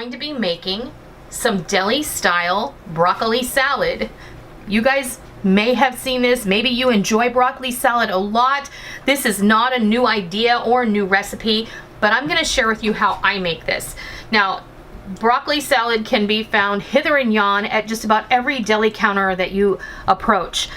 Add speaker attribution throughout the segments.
Speaker 1: going to be making some deli style broccoli salad. You guys may have seen this. Maybe you enjoy broccoli salad a lot. This is not a new idea or new recipe, but I'm going to share with you how I make this. Now, broccoli salad can be found hither and yon at just about every deli counter that you approach.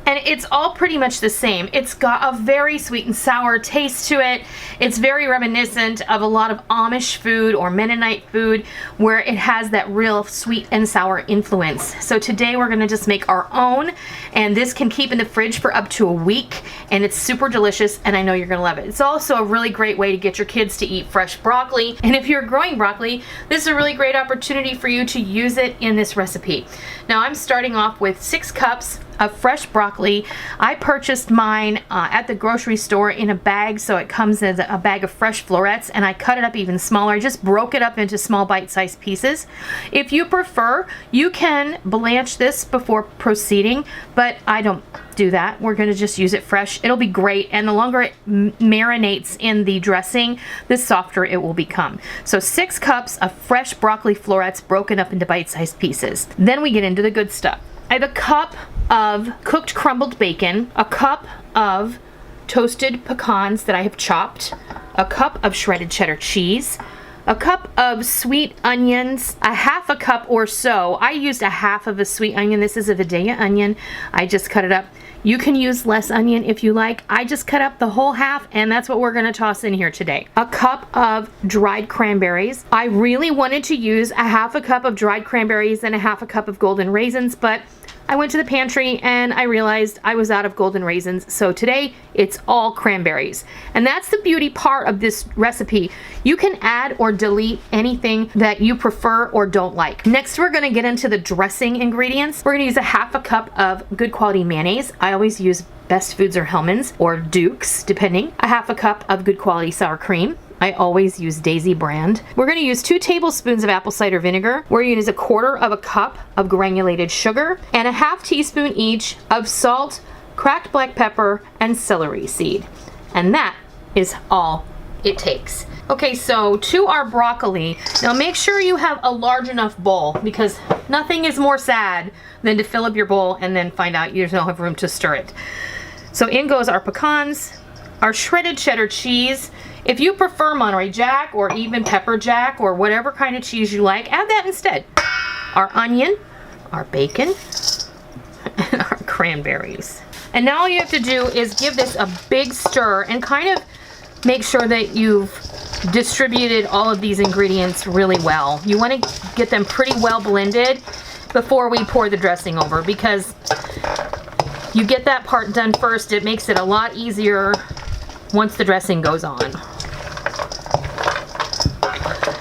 Speaker 1: And it's all pretty much the same. It's got a very sweet and sour taste to it. It's very reminiscent of a lot of Amish food or Mennonite food where it has that real sweet and sour influence. So today we're gonna just make our own, and this can keep in the fridge for up to a week, and it's super delicious, and I know you're gonna love it. It's also a really great way to get your kids to eat fresh broccoli, and if you're growing broccoli, this is a really great opportunity for you to use it in this recipe. Now I'm starting off with 6 cups of fresh broccoli. I purchased mine at the grocery store in a bag, so it comes as a bag of fresh florets, and I cut it up even smaller. I just broke it up into small bite-sized pieces. If you prefer, you can blanch this before proceeding, but I don't do that. We're going to just use it fresh. It'll be great, and the longer it marinates in the dressing, the softer it will become. So 6 cups of fresh broccoli florets broken up into bite-sized pieces. Then we get into the good stuff. I have a cup of cooked crumbled bacon, a cup of toasted pecans that I have chopped, a cup of shredded cheddar cheese, a cup of sweet onions, a half a cup or so. I used a half of a sweet onion. This is a Vidalia onion. I just cut it up. You can use less onion if you like. I just cut up the whole half, and that's what we're gonna toss in here today. A cup of dried cranberries. I really wanted to use a half a cup of dried cranberries and a half a cup of golden raisins, but I went to the pantry and I realized I was out of golden raisins, so today it's all cranberries. And that's the beauty part of this recipe. You can add or delete anything that you prefer or don't like. Next, we're gonna get into the dressing ingredients. We're gonna use a half a cup of good quality mayonnaise. I always use Best Foods or Hellmann's or Duke's, depending. A half a cup of good quality sour cream. I always use Daisy brand. We're going to use 2 tablespoons of apple cider vinegar. We're going to use a quarter of a cup of granulated sugar and a half teaspoon each of salt, cracked black pepper, and celery seed. And that is all it takes. Okay, so to our broccoli, now make sure you have a large enough bowl, because nothing is more sad than to fill up your bowl and then find out you don't have room to stir it. So in goes our pecans, our shredded cheddar cheese. If you prefer Monterey Jack or even pepper jack or whatever kind of cheese you like, add that instead. Our onion, our bacon, and our cranberries. And now all you have to do is give this a big stir and kind of make sure that you've distributed all of these ingredients really well. You want to get them pretty well blended before we pour the dressing over, because you get that part done first. It makes it a lot easier once the dressing goes on.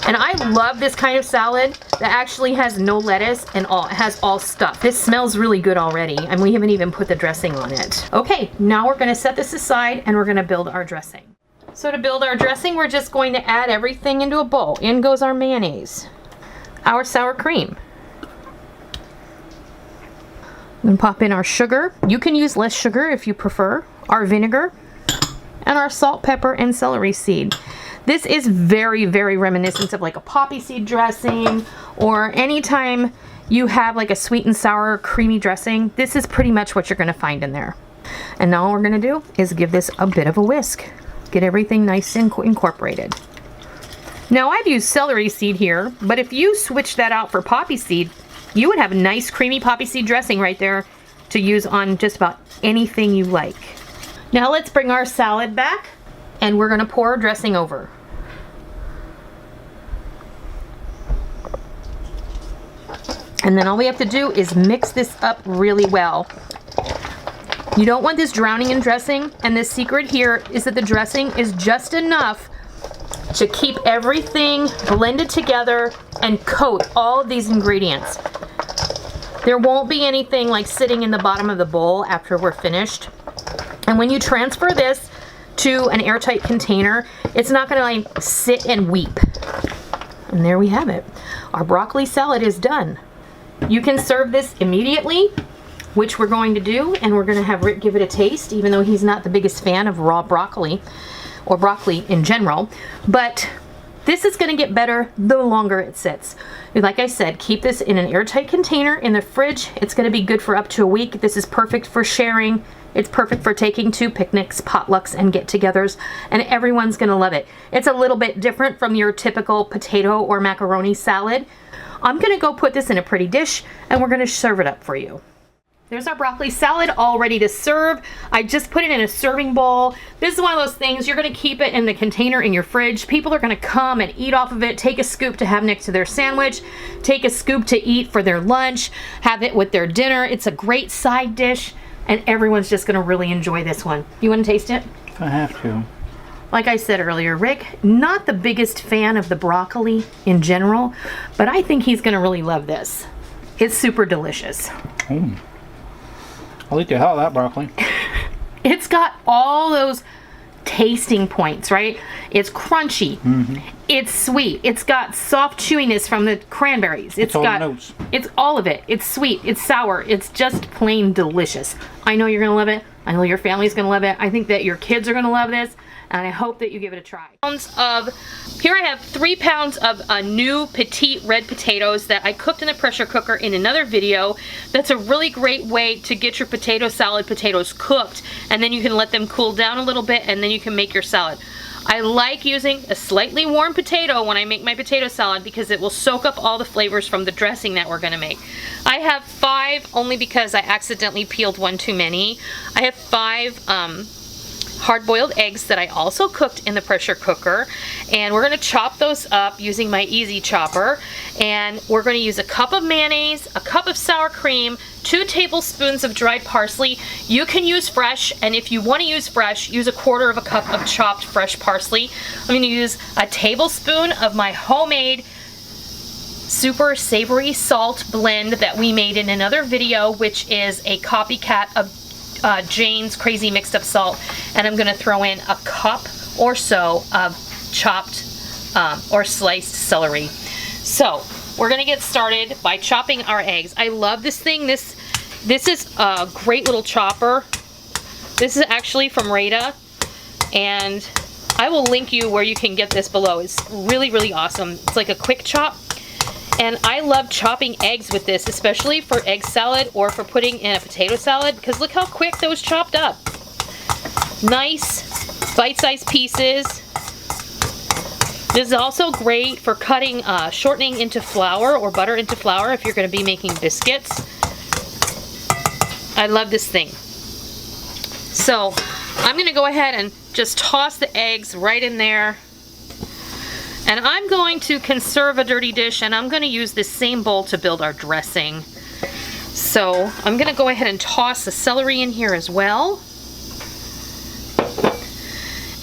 Speaker 1: And I love this kind of salad that actually has no lettuce and it has all stuff. This smells really good already, and we haven't even put the dressing on it. Okay, now we're gonna set this aside and we're gonna build our dressing. So to build our dressing, we're just going to add everything into a bowl. In goes our mayonnaise, our sour cream. Then pop in our sugar. You can use less sugar if you prefer. Our vinegar, and our salt, pepper, and celery seed. This is very, very reminiscent of like a poppy seed dressing, or anytime you have like a sweet and sour creamy dressing, this is pretty much what you're gonna find in there. And now all we're gonna do is give this a bit of a whisk. Get everything nice and incorporated. Now I've used celery seed here, but if you switch that out for poppy seed, you would have a nice creamy poppy seed dressing right there to use on just about anything you like. Now let's bring our salad back, and we're gonna pour our dressing over. And then all we have to do is mix this up really well. You don't want this drowning in dressing, and the secret here is that the dressing is just enough to keep everything blended together and coat all of these ingredients. There won't be anything like sitting in the bottom of the bowl after we're finished. And when you transfer this to an airtight container, it's not gonna like sit and weep. And there we have it. Our broccoli salad is done. You can serve this immediately, which we're going to do, and we're gonna have Rick give it a taste, even though he's not the biggest fan of raw broccoli, or broccoli in general. But This is gonna get better the longer it sits. Like I said, keep this in an airtight container in the fridge. It's gonna be good for up to a week. This is perfect for sharing. It's perfect for taking to picnics, potlucks, and get-togethers, and everyone's gonna love it. It's a little bit different from your typical potato or macaroni salad. I'm gonna go put this in a pretty dish, and we're gonna serve it up for you. There's our broccoli salad all ready to serve. I just put it in a serving bowl. This is one of those things, you're gonna keep it in the container in your fridge. People are gonna come and eat off of it, take a scoop to have next to their sandwich, take a scoop to eat for their lunch, have it with their dinner. It's a great side dish, and everyone's just gonna really enjoy this one. You wanna taste it?
Speaker 2: I have to.
Speaker 1: Like I said earlier, Rick, not the biggest fan of the broccoli in general, but I think he's gonna really love this. It's super delicious.
Speaker 2: I'll eat the hell out of that broccoli.
Speaker 1: It's got all those tasting points, right? It's crunchy. It's sweet. It's got soft chewiness from the cranberries. It's
Speaker 2: all
Speaker 1: got
Speaker 2: notes.
Speaker 1: It's all of it. It's sweet. It's sour. It's just plain delicious. I know you're gonna love it. I know your family's gonna love it. I think that your kids are gonna love this, and I hope that you give it a try. Here I have 3 pounds of new petite red potatoes that I cooked in the pressure cooker in another video. That's a really great way to get your potato salad potatoes cooked, and then you can let them cool down a little bit, and then you can make your salad. I like using a slightly warm potato when I make my potato salad because it will soak up all the flavors from the dressing that we're gonna make. I have 5 only because I accidentally peeled one too many. I have 5 hard-boiled eggs that I also cooked in the pressure cooker, and we're gonna chop those up using my easy chopper, and we're gonna use a cup of mayonnaise, a cup of sour cream, 2 tablespoons of dried parsley. You can use fresh, and if you want to use fresh, use a 1/4 cup of chopped fresh parsley. I'm gonna use a tablespoon of my homemade super savory salt blend that we made in another video, which is a copycat of Jane's Crazy Mixed Up Salt, and I'm gonna throw in a cup or so of chopped or sliced celery. So we're gonna get started by chopping our eggs. I love this thing. This is a great little chopper. This is actually from Rada, and I will link you where you can get this below. It's really, really awesome. It's like a quick chop. And I love chopping eggs with this, especially for egg salad or for putting in a potato salad, because look how quick those chopped up. Nice bite-sized pieces. This is also great for cutting, shortening into flour or butter into flour if you're going to be making biscuits. I love this thing. So I'm going to go ahead and just toss the eggs right in there. And I'm going to conserve a dirty dish, and I'm going to use this same bowl to build our dressing. So I'm going to go ahead and toss the celery in here as well.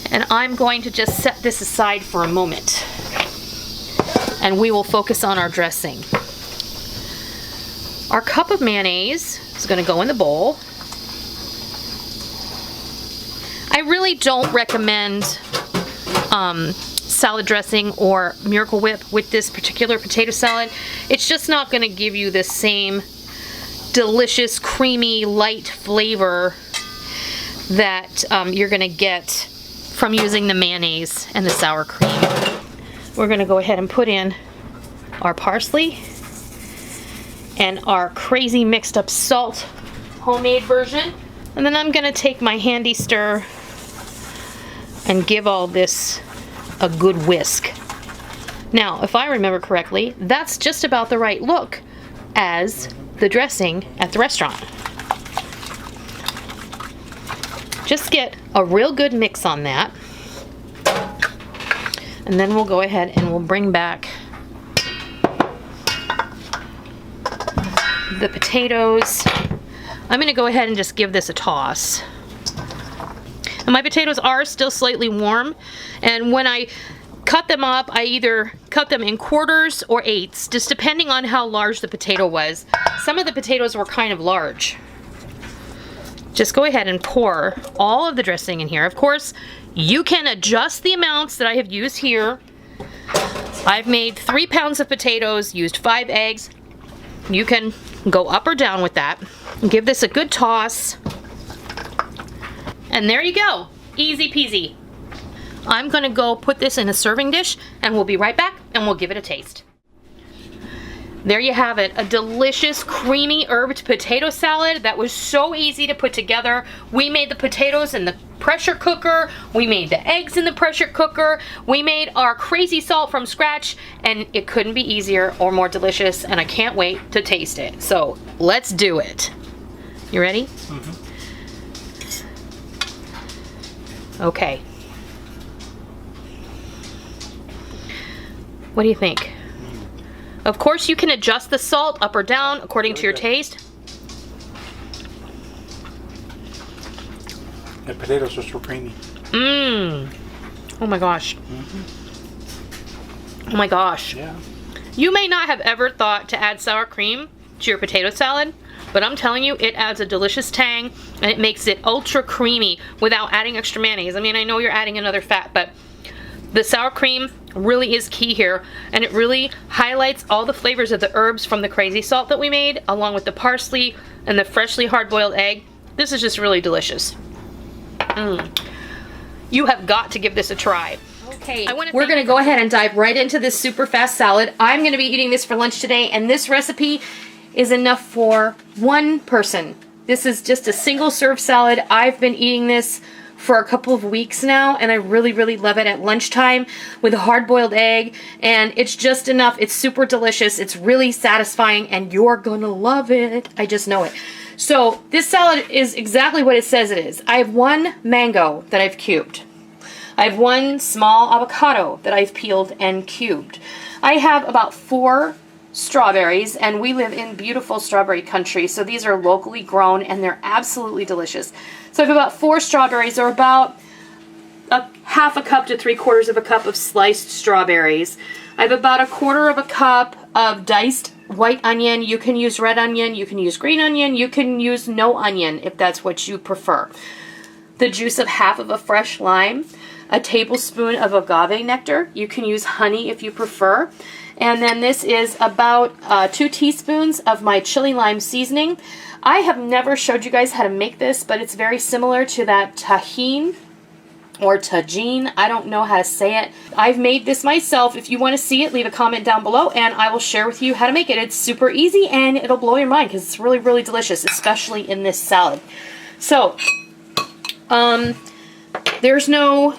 Speaker 1: And I'm going to just set this aside for a moment. And we will focus on our dressing. Our cup of mayonnaise is going to go in the bowl. I really don't recommend salad dressing or Miracle Whip with this particular potato salad. It's just not going to give you the same delicious, creamy, light flavor that you're going to get from using the mayonnaise and the sour cream. We're going to go ahead and put in our parsley and our Crazy Mixed Up Salt homemade version. And then I'm going to take my handy stir and give all this a good whisk. Now, if I remember correctly, that's just about the right look as the dressing at the restaurant. Just get a real good mix on that. And then we'll go ahead and we'll bring back the potatoes. I'm going to go ahead and just give this a toss. And my potatoes are still slightly warm, and when I cut them up, I either cut them in quarters or eighths, just depending on how large the potato was. Some of the potatoes were kind of large. Just go ahead and pour all of the dressing in here. Of course, you can adjust the amounts that I have used here. I've made 3 pounds of potatoes, used 5 eggs. You can go up or down with that. Give this a good toss. And there you go. Easy peasy. I'm gonna go put this in a serving dish and we'll be right back and we'll give it a taste. There you have it, a delicious creamy herbed potato salad that was so easy to put together. We made the potatoes in the pressure cooker, we made the eggs in the pressure cooker, we made our crazy salt from scratch, and it couldn't be easier or more delicious, and I can't wait to taste it. So let's do it. You ready? Okay. What do you think? Of course, you can adjust the salt up or down according to your taste.
Speaker 2: The potatoes are so creamy.
Speaker 1: Mmm. Oh my gosh. Oh my gosh.
Speaker 2: Yeah.
Speaker 1: You may not have ever thought to add sour cream to your potato salad, but I'm telling you, it adds a delicious tang and it makes it ultra creamy without adding extra mayonnaise. I mean, I know you're adding another fat, but the sour cream really is key here, and it really highlights all the flavors of the herbs from the crazy salt that we made, along with the parsley and the freshly hard-boiled egg. This is just really delicious. You have got to give this a try. Okay, we're gonna go ahead and dive right into this super fast salad. I'm gonna be eating this for lunch today, and this recipe is enough for one person. This is just a single serve salad. I've been eating this for a couple of weeks now, and I really, really love it at lunchtime with a hard-boiled egg, and it's just enough. It's super delicious. It's really satisfying, and you're gonna love it. I just know it. So this salad is exactly what it says it is. I have one mango that I've cubed. I have one small avocado that I've peeled and cubed. I have about 4 strawberries, and we live in beautiful strawberry country, so these are locally grown and they're absolutely delicious. So I have about 4 strawberries, or about a half a cup to 3/4 of a cup of sliced strawberries. I have about 1/4 cup of diced white onion. You can use red onion, you can use green onion, you can use no onion if that's what you prefer. The juice of half of a fresh lime, a tablespoon of agave nectar. You can use honey if you prefer. And then this is about 2 teaspoons of my chili lime seasoning. I have never showed you guys how to make this, but it's very similar to that tahine or tagine. I don't know how to say it. I've made this myself. If you want to see it, leave a comment down below and I will share with you how to make it. It's super easy and it'll blow your mind because it's really, really delicious, especially in this salad. So, there's no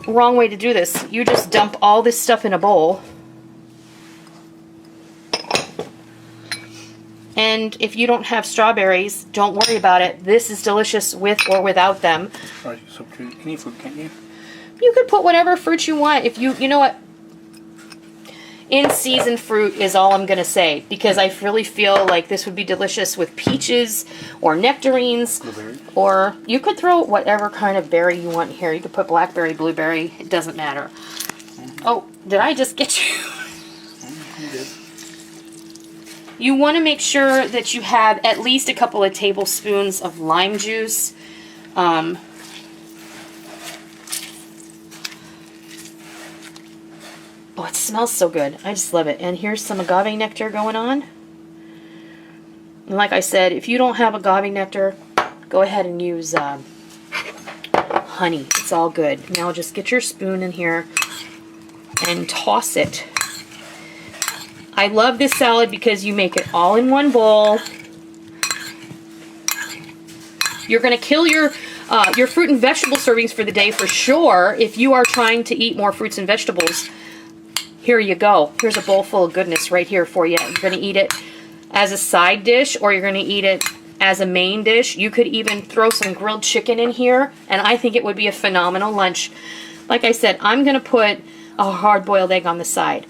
Speaker 1: wrong way to do this. You just dump all this stuff in a bowl. And if you don't have strawberries, don't worry about it. This is delicious with or without them.
Speaker 2: Or substitute any fruit, can't you?
Speaker 1: You could put whatever fruit you want. If you know what? In-season fruit is all I'm going to say, because I really feel like this would be delicious with peaches or nectarines.
Speaker 2: Blueberry.
Speaker 1: Or you could throw whatever kind of berry you want here. You could put blackberry, blueberry. It doesn't matter. Oh, did I just get you?
Speaker 2: You did.
Speaker 1: You want to make sure that you have at least a couple of tablespoons of lime juice. Oh, it smells so good. I just love it. And here's some agave nectar going on. And like I said, if you don't have agave nectar, go ahead and use honey. It's all good. Now just get your spoon in here and toss it. I love this salad because you make it all in one bowl. You're going to kill your fruit and vegetable servings for the day for sure. If you are trying to eat more fruits and vegetables, here you go. Here's a bowl full of goodness right here for you. You're going to eat it as a side dish, or you're going to eat it as a main dish. You could even throw some grilled chicken in here, and I think it would be a phenomenal lunch. Like I said, I'm going to put a hard-boiled egg on the side.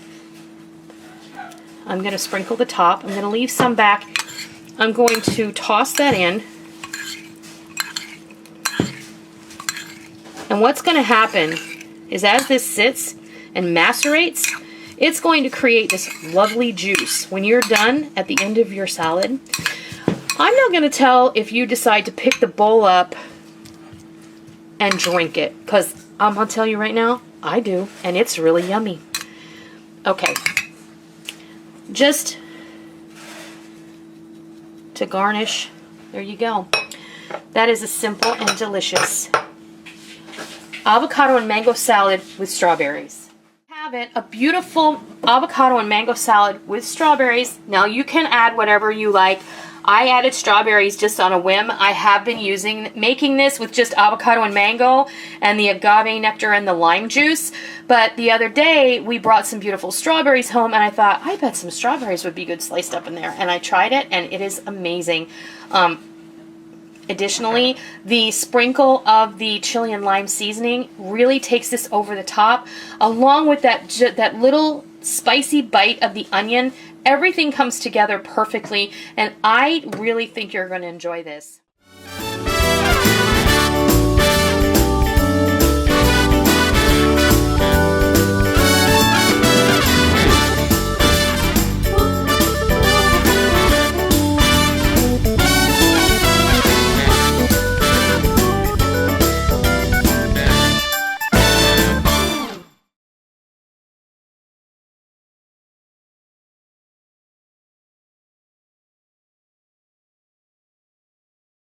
Speaker 1: I'm going to sprinkle the top. I'm going to leave some back. I'm going to toss that in. And what's going to happen is as this sits and macerates, it's going to create this lovely juice. When you're done at the end of your salad, I'm not going to tell if you decide to pick the bowl up and drink it, because I'm going to tell you right now, I do, and it's really yummy. Okay. Just to garnish, there you go. That is a simple and delicious avocado and mango salad with strawberries. Have it, a beautiful avocado and mango salad with strawberries. Now you can add whatever you like. I added strawberries just on a whim. I have been making this with just avocado and mango and the agave nectar and the lime juice. But the other day we brought some beautiful strawberries home and I thought, I bet some strawberries would be good sliced up in there. And I tried it and it is amazing. Additionally, the sprinkle of the chili and lime seasoning really takes this over the top, along with that little spicy bite of the onion. Everything comes together perfectly, and I really think you're going to enjoy this.